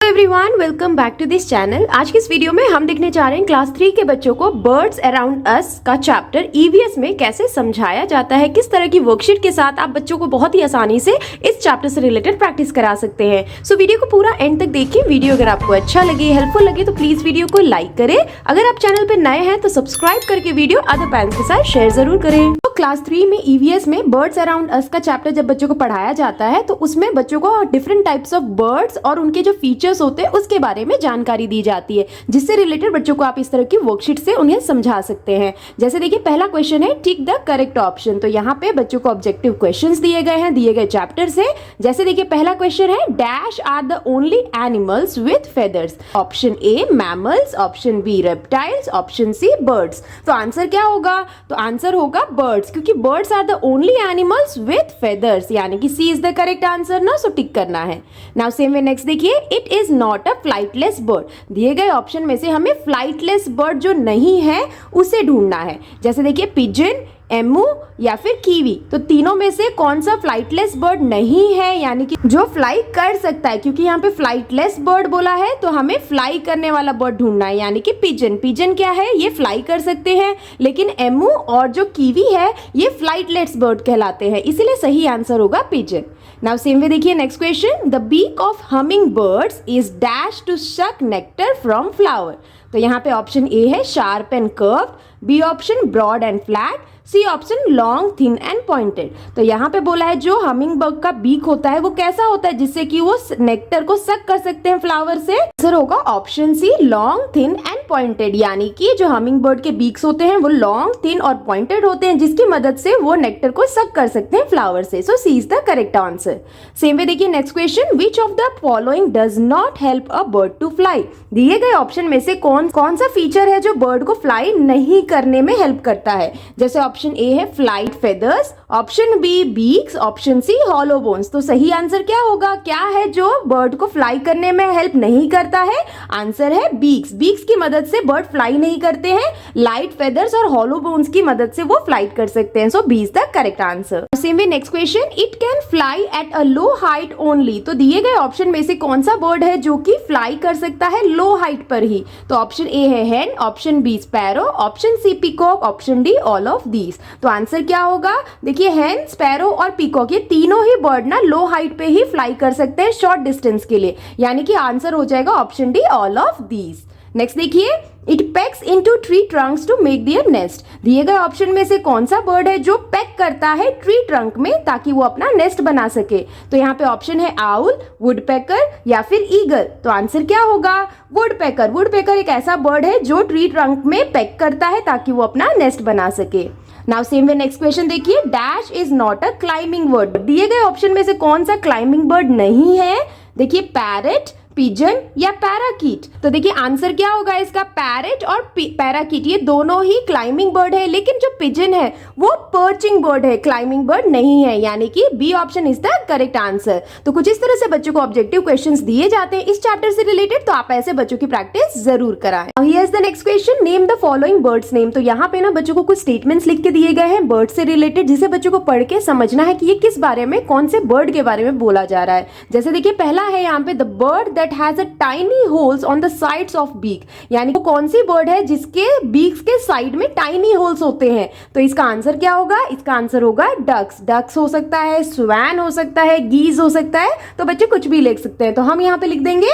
Everyone, welcome back to this channel. आज की इस वीडियो में हम देखने जा रहे हैं क्लास 3 के बच्चों को बर्ड्स अराउंड अस का चैप्टर ईवीएस में कैसे समझाया जाता है, किस तरह की वर्कशीट के साथ आप बच्चों को बहुत ही आसानी से इस चैप्टर से रिलेटेड प्रैक्टिस करा सकते हैं। सो वीडियो को पूरा एंड तक देखिए। वीडियो अगर आपको अच्छा लगे, हेल्पफुल लगे तो प्लीज वीडियो को लाइक करें। अगर आप चैनल पर नए हैं तो सब्सक्राइब करके वीडियो अदर पेरेंट्स के साथ शेयर जरूर करें। तो क्लास 3 में ईवीएस में बर्ड्स अराउंड अस का चैप्टर जब बच्चों को पढ़ाया जाता है तो उसमें बच्चों को डिफरेंट टाइप्स ऑफ बर्ड्स और उनके जो फीचर्स होते हैं उसके बारे में जानकारी दी जाती है, जिससे रिलेटेड बच्चों को आप इस तरह की वर्कशीट से उन्हें समझा सकते हैं। जैसे देखिए, पहला क्वेश्चन है टिक द करेक्ट ऑप्शन। तो यहाँ पे बच्चों को ऑब्जेक्टिव क्वेश्चंस दिए गए हैं दिए गए चैप्टर से। जैसे देखिए, पहला क्वेश्चन है dash are the only animals with feathers. Option A mammals, option B reptiles, option C birds. तो आंसर क्या होगा? तो आंसर होगा बर्ड्स, क्योंकि birds are the only animals with feathers, यानी कि C is the correct answer ना। So tick करना है। नाउ सेम वे नेक्स्ट देखिए, it is not a flightless bird. दिए गए ऑप्शन में से हमें फ्लाइटलेस बर्ड जो नहीं है उसे ढूंढना है। जैसे देखिए, पिजन, एमू या फिर कीवी। तो तीनों में से कौन सा फ्लाइटलेस बर्ड नहीं है, यानी कि जो फ्लाई कर सकता है, क्योंकि यहाँ पे फ्लाइटलेस बर्ड बोला है तो हमें फ्लाई करने वाला बर्ड ढूंढना है, यानी कि पिजन। पिजन क्या है? ये फ्लाई कर सकते हैं, लेकिन एमू और जो कीवी है ये फ्लाइटलेस बर्ड कहलाते हैं, इसीलिए सही आंसर होगा पिजन। नाउ सेम वे देखिए next question, the beak of humming birds is dash to suck nectar from flower. तो यहाँ पे ऑप्शन ए है sharp and curved, B option broad and flat, C option long, thin and pointed. तो यहाँ पे बोला है जो हमिंग बर्ड का बीक होता है वो कैसा होता है जिससे कि वो नेक्टर को सक कर सकते हैं फ्लावर से। आंसर होगा option C long, thin and pointed, यानी कि जो हमिंग बर्ड के बीक्स होते हैं वो लॉन्ग, थिन और पॉइंटेड होते हैं, जिसकी मदद से वो नेक्टर को सक कर सकते हैं फ्लावर से। So C is the correct answer. Same way देखिए next question, which of the following does not help a bird to fly. दिए गए ऑप्शन में से कौन सा फीचर है जो बर्ड को फ्लाई नहीं करने में हेल्प करता है। जैसे ऑप्शन ए है flight feathers, option B beaks, option C hollow bones. तो सही आंसर क्या होगा? क्या है जो बर्ड को फ्लाई करने में हेल्प नहीं करता है? आंसर है बीक्स। बीक्स की मदद से बर्ड फ्लाई नहीं करते हैं, लाइट फेदर्स और हॉलो बोन्स की मदद से वो फ्लाइट कर सकते हैं। So B is the correct answer. Same way next question, it can fly at a low height only. तो दिए गए ऑप्शन में से कौन सा बर्ड है जो कि फ्लाई कर सकता है लो हाइट पर ही? तो ऑप्शन ए है hen, option B sparrow, option C peacock, option D all of these. तो आंसर क्या होगा? देखिए, हेन, स्पैरो और पीकॉक ये तीनों ही बर्ड ना लो हाइट पे ही फ्लाई कर सकते हैं शॉर्ट डिस्टेंस के लिए, यानी कि आंसर हो जाएगा option D all of these. Next देखिए, it packs into tree trunks to make their nest. दिए गए ऑप्शन में से कौन सा बर्ड है जो पैक करता है ट्री ट्रंक में ताकि वो अपना नेस्ट बना सके? तो यहाँ पे ऑप्शन है आउल, वुडपेकर या फिर ईगल। तो आंसर क्या होगा? वुडपेकर। वुडपेकर एक ऐसा बर्ड है जो ट्री ट्रंक में पैक करता है ताकि वो अपना नेस्ट बना सके। Now same way next question देखिए, dash is not a climbing bird. दिए गए ऑप्शन में से कौन सा क्लाइंबिंग बर्ड नहीं है? देखिए, पैरेट, पिजन या पैराकीट। तो देखिए आंसर क्या होगा इसका? पैरेट और पैराकीट ये दोनों ही क्लाइंबिंग बर्ड है, लेकिन जो पिजन है वो पर्चिंग बर्ड है, क्लाइंबिंग बर्ड नहीं है, यानी कि B option is the correct answer. तो कुछ इस तरह से बच्चों को ऑब्जेक्टिव क्वेश्चंस दिए जाते हैं इस चैप्टर से रिलेटेड, तो आप ऐसे बच्चों की प्रैक्टिस जरूर कराएं। Here is the next question, name the following birds name. तो यहाँ पे ना बच्चों को कुछ स्टेटमेंट्स लिख के दिए गए हैं बर्ड से रिलेटेड, जिसे बच्चों को पढ़ के समझना है कि ये किस बारे में, कौन से बर्ड के बारे में बोला जा रहा है। जैसे देखिए, पहला है यहाँ पे the bird that has a tiny holes on the sides of beak, यानी वो कौन सी बर्ड है जिसके बीक्स के साइड में टाइनी होल्स होते हैं? तो इसका आंसर क्या होगा? इसका आंसर होगा डक्स। डक्स हो सकता है, स्वैन हो सकता है, गीज हो सकता है, तो बच्चे कुछ भी लिख सकते हैं। तो हम यहाँ पे लिख देंगे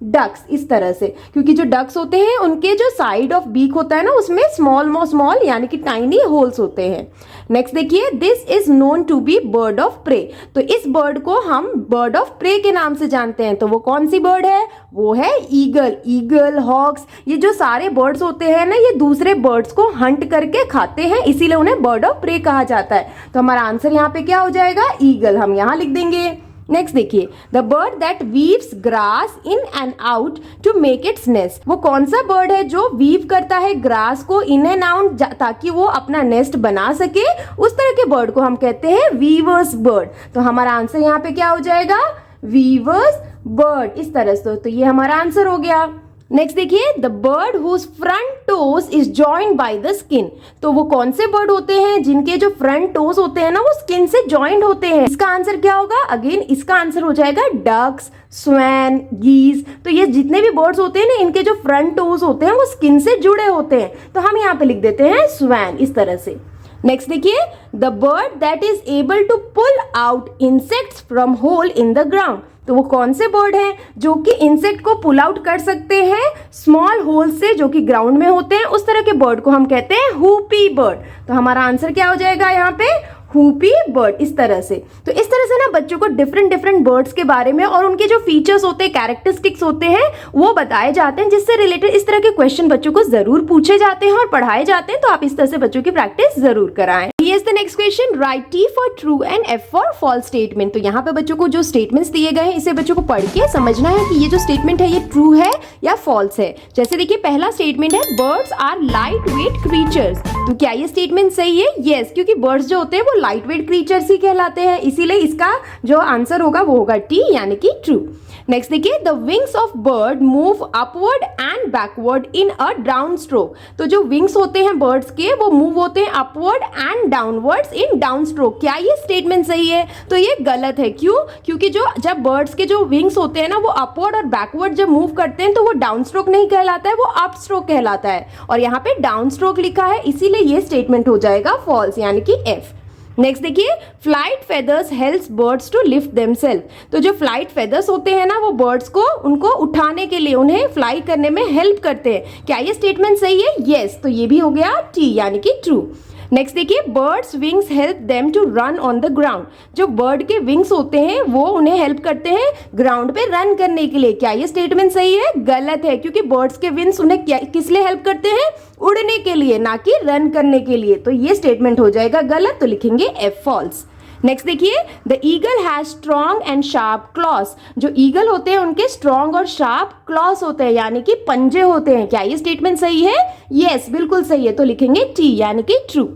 डक्स इस तरह से, क्योंकि जो डक्स होते हैं उनके जो साइड ऑफ बीक होता है ना उसमें स्मॉल यानी कि टाइनी होल्स होते हैं। नेक्स्ट देखिए, this is known to be bird of prey. तो इस बर्ड को हम बर्ड ऑफ प्रे के नाम से जानते हैं। तो वो कौन सी बर्ड है? वो है ईगल। ईगल, हॉक्स, ये जो सारे बर्ड्स होते हैं ना ये दूसरे बर्ड्स को हंट करके खाते हैं, इसीलिए उन्हें बर्ड ऑफ प्रे कहा जाता है। तो हमारा आंसर यहाँ पे क्या हो जाएगा? ईगल। हम यहाँ लिख देंगे। नेक्स्ट देखिए, the bird that weaves grass in and out to make its nest. वो कौन सा बर्ड है जो वीव करता है ग्रास को इन एंड आउट ताकि वो अपना नेस्ट बना सके? उस तरह के बर्ड को हम कहते हैं वीवर्स बर्ड। तो हमारा आंसर यहाँ पे क्या हो जाएगा? वीवर्स बर्ड, इस तरह से। तो ये हमारा आंसर हो गया। नेक्स्ट देखिए, the bird whose front toes is joined by the skin. तो वो कौन से बर्ड होते हैं जिनके जो फ्रंट टोज होते हैं ना वो स्किन से जॉइंड होते हैं? इसका आंसर क्या होगा? अगेन इसका आंसर हो जाएगा डक्स, स्वैन, गीज। तो ये जितने भी बर्ड्स होते हैं ना इनके जो फ्रंट टोज होते हैं वो स्किन से जुड़े होते हैं, तो हम यहाँ पे लिख देते हैं स्वैन इस तरह से। नेक्स्ट देखिए, the bird that is able to pull out insects from hole in the ground. तो वो कौन से बर्ड हैं जो कि इंसेक्ट को पुल आउट कर सकते हैं स्मॉल होल से जो कि ग्राउंड में होते हैं? उस तरह के बर्ड को हम कहते हैं हुपी बर्ड। तो हमारा आंसर क्या हो जाएगा यहाँ पे? हुपी बर्ड इस तरह से। तो इस तरह से ना बच्चों को डिफरेंट डिफरेंट बर्ड्स के बारे में और उनके जो फीचर्स होते हैं, कैरेक्टरिस्टिक्स होते हैं, वो बताए जाते हैं, जिससे रिलेटेड इस तरह के क्वेश्चन बच्चों को जरूर पूछे जाते हैं और पढ़ाए जाते हैं। तो आप इस तरह से बच्चों की प्रैक्टिस जरूर कराएं। Here's the next question. Write T for true and F for false statement. तो यहाँ पे बच्चों को जो स्टेटमेंट्स दिए गए हैं इसे बच्चों को पढ़ के समझना है कि ये जो स्टेटमेंट है ये ट्रू है या फॉल्स है। जैसे देखिए पहला स्टेटमेंट है birds are light weight creatures. तो क्या ये स्टेटमेंट सही है? यस, क्योंकि बर्ड्स जो होते हैं वो लाइट वेट क्रीचर्स ही कहलाते हैं, इसीलिए इसका जो आंसर होगा वो होगा टी यानी कि ट्रू। नेक्स्ट देखिए, the wings of bird move upward and backward in a down stroke. तो जो विंग्स होते हैं बर्ड्स के वो मूव होते हैं upward and downwards in down stroke. क्या ये स्टेटमेंट सही है? तो ये गलत है। क्यों? क्योंकि जब बर्ड्स के जो विंग्स होते हैं ना वो अपवर्ड और बैकवर्ड जब मूव करते हैं तो वो डाउन स्ट्रोक नहीं कहलाता है, वो अप स्ट्रोक कहलाता है। और यहाँ पे डाउन स्ट्रोक लिखा है, इसीलिए ये स्टेटमेंट हो जाएगा फॉल्स यानी कि एफ। नेक्स्ट देखिए, flight feathers helps birds to lift themself. तो जो फ्लाइट फेदर्स होते हैं ना वो बर्ड्स को उनको उठाने के लिए, उन्हें फ्लाई करने में हेल्प करते हैं। क्या ये स्टेटमेंट सही है? यस, तो ये भी हो गया टी यानी कि ट्रू। नेक्स्ट देखिए, birds wings help them to run on the ground. जो बर्ड के विंग्स होते हैं वो उन्हें हेल्प करते हैं ग्राउंड पे रन करने के लिए। क्या ये स्टेटमेंट सही है? गलत है, क्योंकि बर्ड्स के विंग्स उन्हें किस लिए हेल्प करते हैं? उड़ने के लिए, ना कि रन करने के लिए। तो ये स्टेटमेंट हो जाएगा गलत, तो लिखेंगे एफ फॉल्स। नेक्स्ट देखिए, the eagle has strong and sharp claws. जो ईगल होते हैं उनके स्ट्रॉन्ग और शार्प क्लॉस होते हैं यानी कि पंजे होते हैं। क्या ये स्टेटमेंट सही है? यस, बिल्कुल सही है, तो लिखेंगे टी यानी कि ट्रू।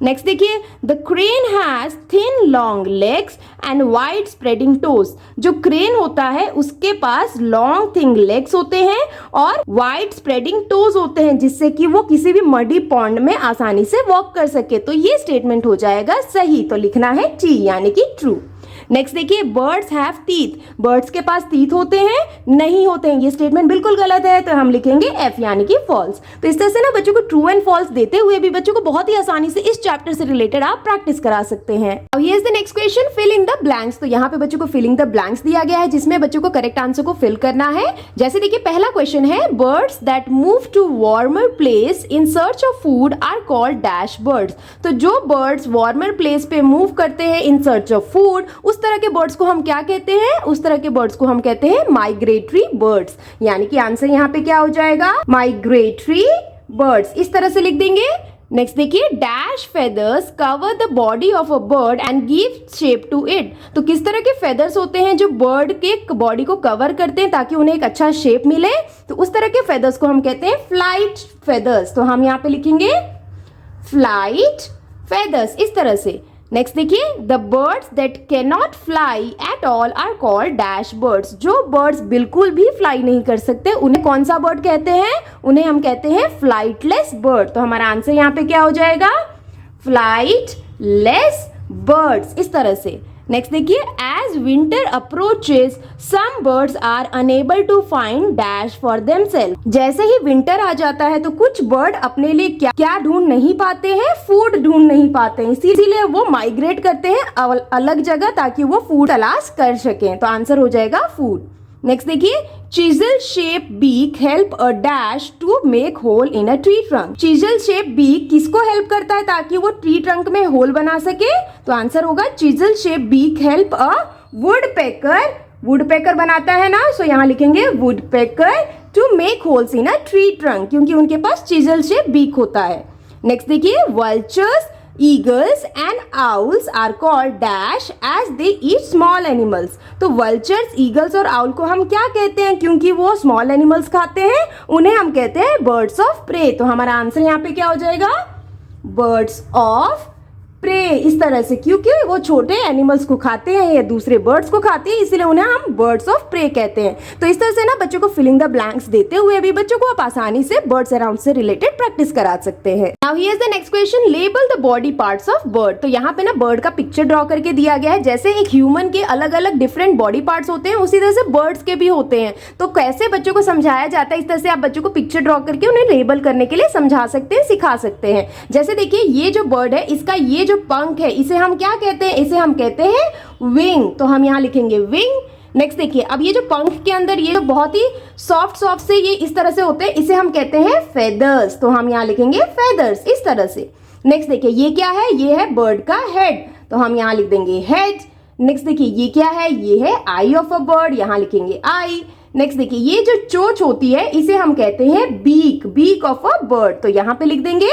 नेक्स्ट देखिए, the crane has thin long legs and wide spreading toes. जो क्रेन होता है उसके पास लॉन्ग थिन लेग्स होते हैं और वाइड स्प्रेडिंग टोज होते हैं, जिससे कि वो किसी भी मडी पॉन्ड में आसानी से वॉक कर सके। तो ये स्टेटमेंट हो जाएगा सही, तो लिखना है टी यानी कि ट्रू। नेक्स्ट देखिए, बर्ड्स हैव टीथ। बर्ड्स के पास टीथ होते हैं? नहीं होते हैं, ये स्टेटमेंट बिल्कुल गलत है, तो हम लिखेंगे एफ यानी कि फॉल्स। तो इस तरह से ना बच्चों को ट्रू एंड फॉल्स देते हुए भी बच्चों को बहुत ही आसानी से इस चैप्टर से रिलेटेड आप प्रैक्टिस करा सकते हैं। अब here is the next question, fill in the blanks. तो यहाँ पे बच्चों को फिलिंग द ब्लैंक्स दिया गया है, जिसमें बच्चों को करेक्ट आंसर को फिल करना है। जैसे देखिए पहला क्वेश्चन है, birds that move to warmer place in search of food are called dash birds. तो जो बर्ड्स वार्मर प्लेस पे मूव करते हैं इन सर्च ऑफ फूड, उस तरह के बर्ड्स को हम क्या कहते हैं? उस तरह के बर्ड्स को हम कहते हैं माइग्रेटरी बर्ड्स, यानी कि आंसर यहाँ पे क्या हो जाएगा? माइग्रेटरी बर्ड्स, इस तरह से लिख देंगे। नेक्स्ट देखिए, dash feathers cover the body of a bird and give shape to it. तो किस तरह के फेदर्स होते हैं जो बर्ड के बॉडी को कवर करते हैं ताकि उन्हें एक अच्छा शेप मिले? तो उस तरह के फेदर्स को हम कहते हैं फ्लाइट फेदर्स। तो हम यहाँ पे लिखेंगे फ्लाइट फेदर्स इस तरह से। नेक्स्ट देखिए, the birds that can not fly at all are called dash birds. जो बर्ड्स बिल्कुल भी फ्लाई नहीं कर सकते उन्हें कौन सा बर्ड कहते हैं? उन्हें हम कहते हैं फ्लाइटलेस बर्ड। तो हमारा आंसर यहाँ पे क्या हो जाएगा? फ्लाइटलेस बर्ड्स इस तरह से। नेक्स्ट देखिए, as winter approaches some birds are unable to find dash for themself. जैसे ही विंटर आ जाता है तो कुछ बर्ड अपने लिए क्या ढूंढ नहीं पाते हैं? फूड ढूंढ नहीं पाते हैं, इसीलिए वो माइग्रेट करते हैं अलग जगह ताकि वो फूड तलाश कर सकें। तो आंसर हो जाएगा फूड। नेक्स्ट देखिए, chisel shape beak help a dash to make hole in a tree trunk. Chisel shape beak किसको हेल्प करता है ताकि वो ट्री ट्रंक में होल बना सके? तो आंसर होगा chisel shape beak help a woodpecker. Woodpecker बनाता है ना, सो यहाँ लिखेंगे woodpecker to make holes in a tree trunk, क्योंकि उनके पास चिजल शेप बीक होता है। नेक्स्ट देखिए, vultures Eagles and owls are called dash as they eat small animals। तो vultures, eagles और owl को हम क्या कहते हैं? क्योंकि वो small animals खाते हैं, उन्हें हम कहते हैं birds of prey। तो हमारा आंसर यहाँ पे क्या हो जाएगा? birds of प्रे, इस तरह से, क्योंकि वो छोटे एनिमल्स को खाते हैं या दूसरे बर्ड्स को खाते हैं, इसलिए उन्हें हम बर्ड्स ऑफ प्रे कहते हैं। तो इस तरह से ना बच्चों को फिलिंग द ब्लैंक्स देते हुए भी बच्चों को आप आसानी से बर्ड्स अराउंड से रिलेटेड प्रैक्टिस करा सकते हैं। Now here is the next question, label the body parts of bird. तो यहाँ पे ना बर्ड का पिक्चर ड्रॉ करके दिया गया है। जैसे एक ह्यूमन के अलग अलग डिफरेंट बॉडी पार्ट्स होते हैं, उसी तरह से बर्ड्स के भी होते हैं। तो कैसे बच्चों को समझाया जाता है, इस तरह से आप बच्चों को पिक्चर ड्रॉ करके उन्हें लेबल करने के लिए समझा सकते हैं, सिखा सकते हैं। जैसे देखिए ये जो बर्ड है, इसका ये जो पंख है, इसे हम क्या कहते हैं, इसे हम कहते हैं विंग। तो हम यहाँ लिखेंगे विंग। नेक्स्ट देखिए, अब ये जो पंख के अंदर ये जो बहुत ही सॉफ्ट से ये इस तरह से होते हैं, इसे हम कहते हैं फेदर्स। तो हम यहाँ लिखेंगे फेदर्स, इस तरह से। नेक्स्ट देखिए ये क्या है, ये है बर्ड का हेड, तो हम यहाँ लिख देंगे हेड। नेक्स्ट देखिए ये क्या है, ये है आई ऑफ अ बर्ड, यहाँ लिखेंगे आई। नेक्स्ट देखिए ये जो चोंच होती है, इसे हम कहते हैं beak, beak of a bird, तो यहाँ पे लिख देंगे।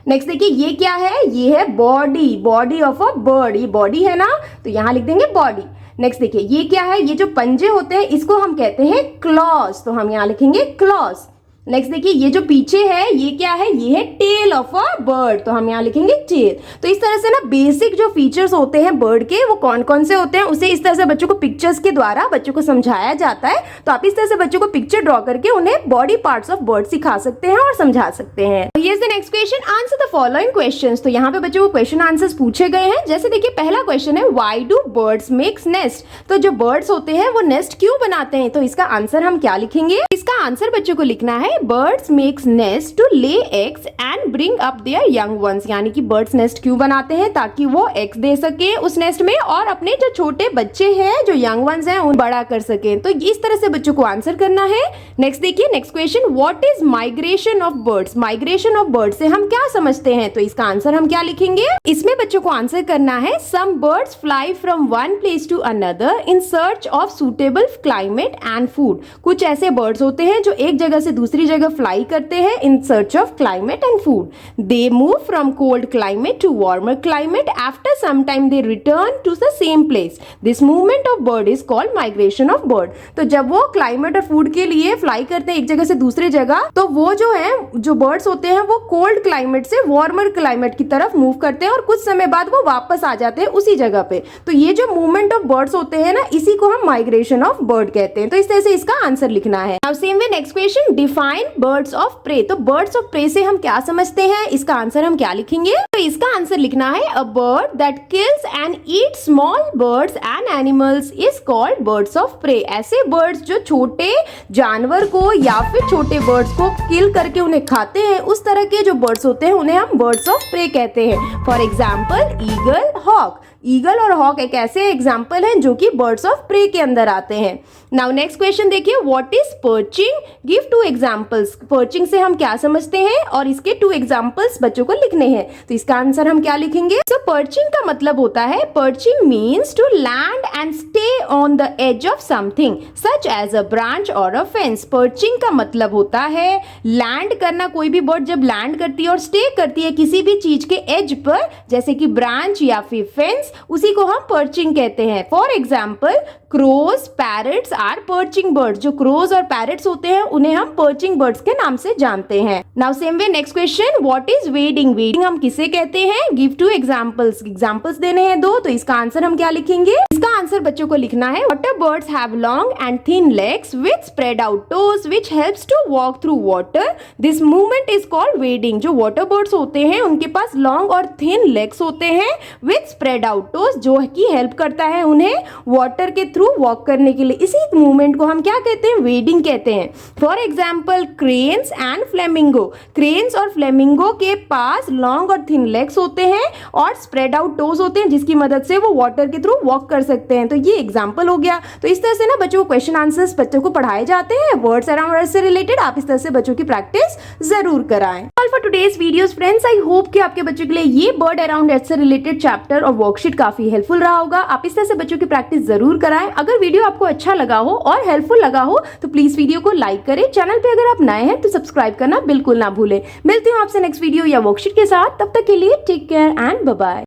नेक्स्ट देखिए ये क्या है, ये है body, body of a bird, ये बॉडी है ना, तो यहाँ लिख देंगे बॉडी। नेक्स्ट देखिए ये क्या है, ये जो पंजे होते हैं इसको हम कहते हैं क्लॉज, तो हम यहाँ लिखेंगे क्लॉज। नेक्स्ट देखिए ये जो पीछे है ये क्या है, ये है टेल ऑफ अ बर्ड, तो हम यहाँ लिखेंगे टेल। तो इस तरह से ना बेसिक जो फीचर्स होते हैं बर्ड के, वो कौन कौन से होते हैं, उसे इस तरह से बच्चों को पिक्चर्स के द्वारा बच्चों को समझाया जाता है। तो आप इस तरह से बच्चों को पिक्चर ड्रॉ करके उन्हें बॉडी पार्ट्स ऑफ बर्ड सिखा सकते हैं और समझा सकते हैं। Here's the next question, answer the following questions. तो यहाँ पे बच्चों को क्वेश्चन आंसर्स पूछे गए हैं। जैसे देखिए पहला क्वेश्चन है, why do birds makes nest. तो जो बर्ड्स होते हैं वो नेस्ट क्यों बनाते हैं, तो इसका आंसर हम क्या लिखेंगे। इसका आंसर बच्चों को लिखना है, birds make nest to lay eggs and bring up their young ones. यानी कि बर्ड्स नेस्ट क्यों बनाते हैं, ताकि वो एग्स दे सके उस नेस्ट में और अपने जो छोटे बच्चे हैं, जो यंग वंस हैं, उन बड़ा कर सके। तो इस तरह से बच्चों को आंसर करना है। नेक्स्ट देखिए next question, what is migration of birds. Migration of birds से हम क्या समझते हैं, तो इसका आंसर हम क्या लिखेंगे। इसमें बच्चों को आंसर करना है, some birds fly from one place to another in search of suitable climate and food. कुछ ऐसे बर्ड्स होते हैं जो एक जगह से दूसरी जगह फ्लाई करते हैं in search of climate and food. They move from cold climate to warmer climate. After some time they return to the same place. This movement of bird is called migration of bird. तो जब वो climate और food के लिए fly करते हैं एक जगह से दूसरी जगह, तो वो जो है जो बर्ड्स होते हैं वो कोल्ड क्लाइमेट से वार्मर क्लाइमेट की तरफ मूव करते हैं और कुछ समय बाद वो वापस आ जाते हैं उसी जगह पे। तो ये जो मूवमेंट ऑफ बर्ड्स होते हैं ना, इसी को हम माइग्रेशन ऑफ बर्ड कहते हैं। तो इस तरह से इसका आंसर लिखना है। Now same way next question, define birds of prey. तो बर्ड्स ऑफ प्रे से हम क्या समझते हैं, इसका आंसर हम क्या लिखेंगे। तो इसका आंसर लिखना है, a bird that kills and eat small birds and animals is called birds of prey. ऐसे बर्ड्स जो छोटे जानवर को या फिर छोटे बर्ड्स को किल करके उन्हें खाते हैं, उस तरह के जो बर्ड्स होते हैं उन्हें हम बर्ड्स ऑफ प्रे कहते हैं। For example eagle, hawk. Eagle और हॉक एक ऐसे एग्जाम्पल हैं जो कि बर्ड्स ऑफ प्रे के अंदर आते हैं। नाउ नेक्स्ट क्वेश्चन देखिए, what is perching, give 2 examples. Perching से हम क्या समझते हैं और इसके 2 एग्जाम्पल्स बच्चों को लिखने हैं। तो इसका आंसर हम क्या लिखेंगे। सो पर्चिंग का मतलब होता है, perching means to land and stay on the edge of something such as a branch or a fence. Perching का मतलब होता है लैंड करना। कोई भी बर्ड जब लैंड करती है और स्टे करती है किसी भी चीज के एज पर, जैसे कि ब्रांच या फिर फेंस, उसी को हम पर्चिंग कहते हैं। For example crows, parrots are perching birds. जो क्रोज और पैरट्स होते हैं उन्हें हम पर्चिंग बर्ड्स के नाम से जानते हैं। Now same way next question, what is wedding. Wedding हम किसे कहते हैं, गिव 2 एग्जाम्पल्स। एग्जाम्पल्स देने हैं 2, तो इसका आंसर हम क्या लिखेंगे। इसका आंसर बच्चों को लिखना है, water birds have long and thin legs with spread out toes which helps to walk through water. This movement is called wading. जो वाटर बर्ड्स होते हैं उनके पास लॉन्ग और थिन लेग्स होते हैं विथ स्प्रेड आउट टोज, जो कि हेल्प करता है उन्हें वाटर के थ्रू वॉक करने के लिए। इसी मूवमेंट को हम क्या कहते हैं, वेडिंग कहते हैं। For example cranes and flamingo. Cranes और फ्लेमिंगो के पास लॉन्ग और थिन लेग्स होते हैं और स्प्रेड आउट टोज होते हैं, जिसकी मदद से वो वाटर के थ्रू वॉक कर सकते हैं। तो ये एग्जाम्पल हो गया। तो इस तरह से ना बच्चों को क्वेश्चन आंसर्स बच्चों को पढ़ाए जाते हैं वर्ड्स अराउंड अस से रिलेटेड। आप इस तरह से बच्चों की प्रैक्टिस जरूर कराएं। All for today's videos friends, I hope कि आपके बच्चों के लिए ये बर्ड अराउंड अस से रिलेटेड चैप्टर और वर्कशीट काफी हेल्पफुल रहा होगा। आप इस तरह से बच्चों की प्रैक्टिस जरूर कराएं। अगर वीडियो आपको अच्छा लगा हो और हेल्पफुल लगा हो तो प्लीज वीडियो को लाइक करें। चैनल पे अगर आप नए हैं तो सब्सक्राइब करना बिल्कुल ना भूलें। मिलती हूँ आपसे नेक्स्ट वीडियो या वर्कशीट के साथ। तब तक के लिए take care and bye bye.